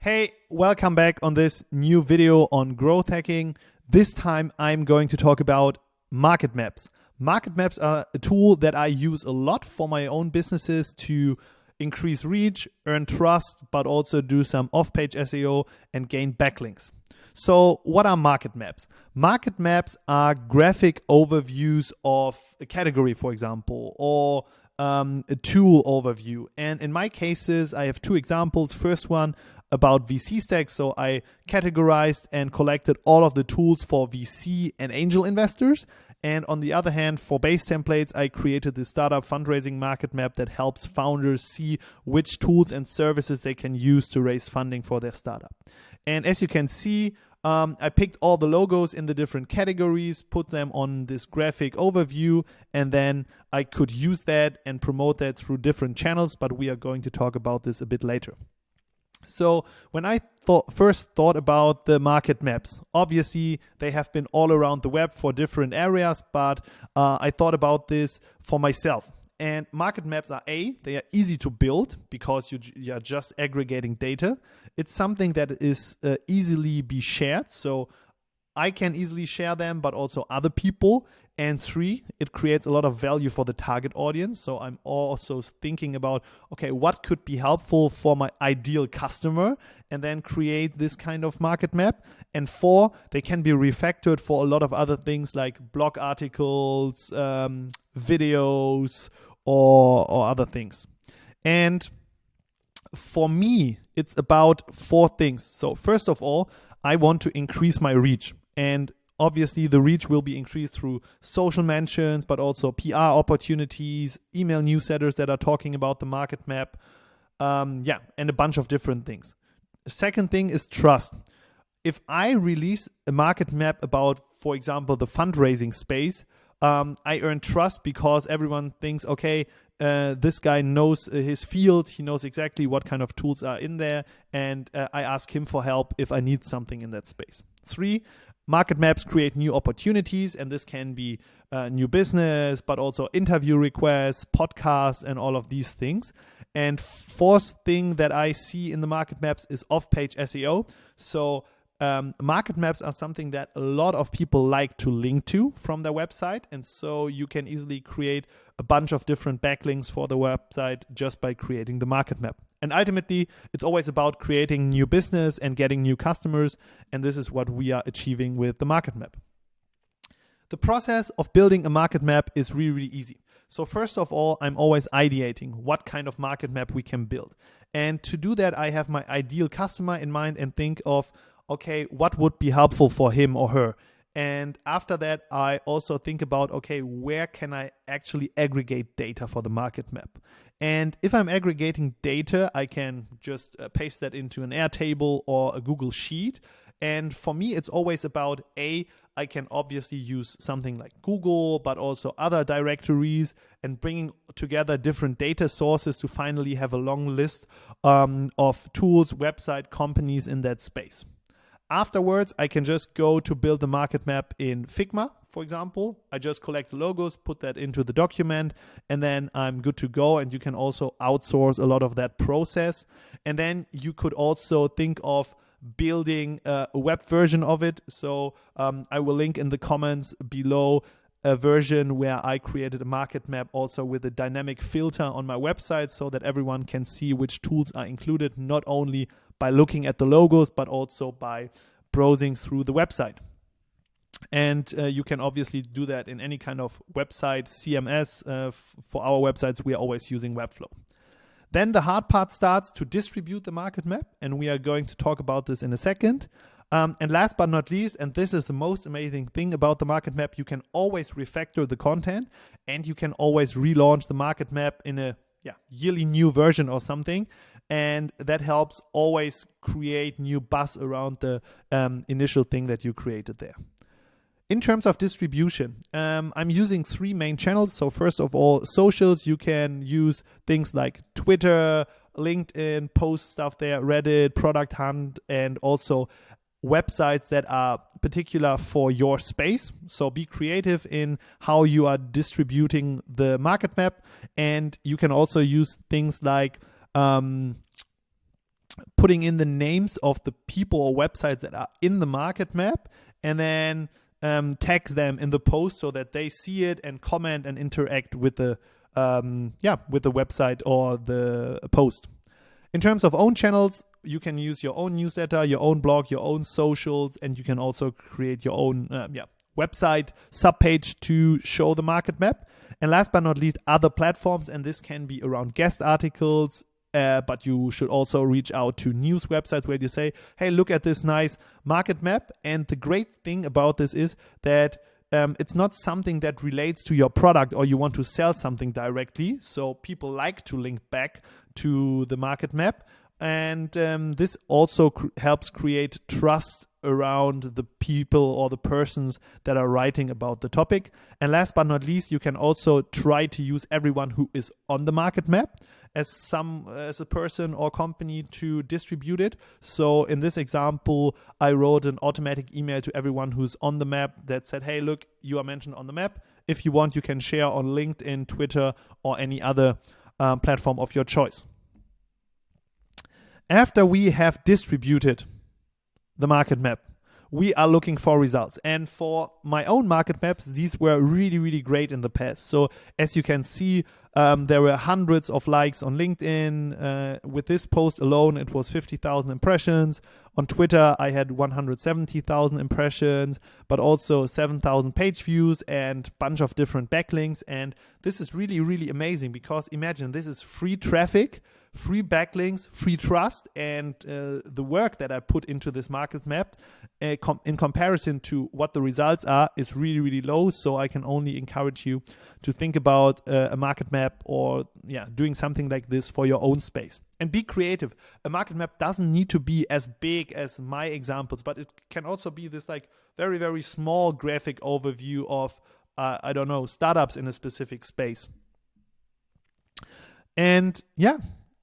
Hey, welcome back on this new video on growth hacking. This time I'm going to talk about market maps. Market maps are a tool that I use a lot for my own businesses to increase reach, earn trust, but also do some off-page SEO and gain backlinks. So what are market maps? Market maps are graphic overviews of a category, for example, or a tool overview. And in my cases, I have two examples. First one about VC stacks. So I categorized and collected all of the tools for VC and angel investors. And on the other hand, for BaseTemplates, I created the startup fundraising market map that helps founders see which tools and services they can use to raise funding for their startup. And as you can see, I picked all the logos in the different categories, put them on this graphic overview, and then I could use that and promote that through different channels, but we are going to talk about this a bit later. So when I first thought about the market maps, obviously they have been all around the web for different areas, but I thought about this for myself. And market maps are they are easy to build because you are just aggregating data. It's something that is easily be shared. So I can easily share them, but also other people. And 3, it creates a lot of value for the target audience. So I'm also thinking about, okay, what could be helpful for my ideal customer, and then create this kind of market map. And 4, they can be refactored for a lot of other things like blog articles, videos, or other things. And for me, it's about 4 things. So first of all, I want to increase my reach. And obviously, the reach will be increased through social mentions, but also PR opportunities, email newsletters that are talking about the market map, and a bunch of different things. The second thing is trust. If I release a market map about, for example, the fundraising space, I earn trust because everyone thinks, okay, this guy knows his field, he knows exactly what kind of tools are in there, and I ask him for help if I need something in that space. 3, market maps create new opportunities, and this can be new business, but also interview requests, podcasts, and all of these things. And 4th thing that I see in the market maps is off-page SEO. So market maps are something that a lot of people like to link to from their website. And so you can easily create a bunch of different backlinks for the website just by creating the market map. And ultimately, it's always about creating new business and getting new customers. And this is what we are achieving with the market map. The process of building a market map is really, really easy. So first of all, I'm always ideating what kind of market map we can build. And to do that, I have my ideal customer in mind and think of, okay, what would be helpful for him or her? And after that, I also think about, okay, where can I actually aggregate data for the market map? And if I'm aggregating data, I can just paste that into an Airtable or a Google Sheet. And for me, it's always about I can obviously use something like Google, but also other directories, and bringing together different data sources to finally have a long list of tools, website, companies in that space. Afterwards, I can just go to build the market map in Figma, for example. I just collect the logos, put that into the document, and then I'm good to go. And you can also outsource a lot of that process. And then you could also think of building a web version of it. So I will link in the comments below a version where I created a market map also with a dynamic filter on my website so that everyone can see which tools are included, not only by looking at the logos, but also by browsing through the website. And you can obviously do that in any kind of website, CMS. For our websites, we are always using Webflow. Then the hard part starts to distribute the market map, and we are going to talk about this in a second. And last but not least, and this is the most amazing thing about the market map, you can always refactor the content, and you can always relaunch the market map in a yearly new version or something. And that helps always create new buzz around the initial thing that you created there. In terms of distribution, I'm using 3 main channels. So first of all, socials. You can use things like Twitter, LinkedIn, post stuff there, Reddit, Product Hunt, and also websites that are particular for your space. So be creative in how you are distributing the market map. And you can also use things like putting in the names of the people or websites that are in the market map, and then tags them in the post so that they see it and comment and interact with the website or the post. In terms of own channels, you can use your own newsletter, your own blog, your own socials, and you can also create your own website subpage to show the market map. And last but not least, other platforms, and this can be around guest articles, but you should also reach out to news websites where you say, hey, look at this nice market map. And the great thing about this is that it's not something that relates to your product or you want to sell something directly. So people like to link back to the market map. And this also helps create trust around the people or the persons that are writing about the topic. And last but not least, you can also try to use everyone who is on the market map as a person or company to distribute it. So in this example, I wrote an automatic email to everyone who's on the map that said, hey, look, you are mentioned on the map. If you want, you can share on LinkedIn, Twitter, or any other platform of your choice. After we have distributed the market map, we are looking for results. And for my own market maps, these were really, really great in the past. So as you can see, there were hundreds of likes on LinkedIn. With this post alone, it was 50,000 impressions. On Twitter, I had 170,000 impressions, but also 7,000 page views and a bunch of different backlinks. And this is really, really amazing because imagine this is free traffic, free backlinks, free trust, and the work that I put into this market map in comparison to what the results are is really, really low. So I can only encourage you to think about a market map or doing something like this for your own space. And be creative. A market map doesn't need to be as big as my examples, but it can also be this like very, very small graphic overview of, startups in a specific space. And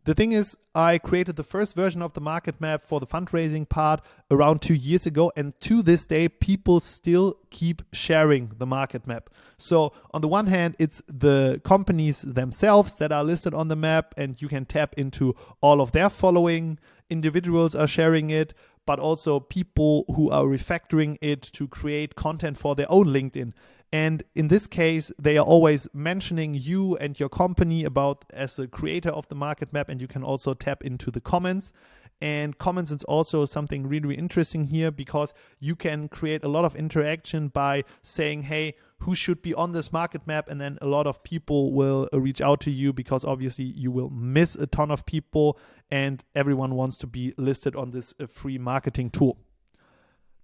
the thing is, I created the first version of the market map for the fundraising part around 2 years ago. And to this day, people still keep sharing the market map. So on the one hand, it's the companies themselves that are listed on the map and you can tap into all of their following. Individuals are sharing it, but also people who are refactoring it to create content for their own LinkedIn. And in this case, they are always mentioning you and your company as a creator of the market map, and you can also tap into the comments. And comments is also something really, really interesting here because you can create a lot of interaction by saying, hey, who should be on this market map? And then a lot of people will reach out to you because obviously you will miss a ton of people and everyone wants to be listed on this free marketing tool.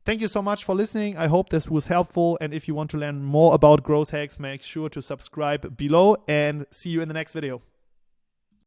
Thank you so much for listening. I hope this was helpful. And if you want to learn more about growth hacks, make sure to subscribe below and see you in the next video.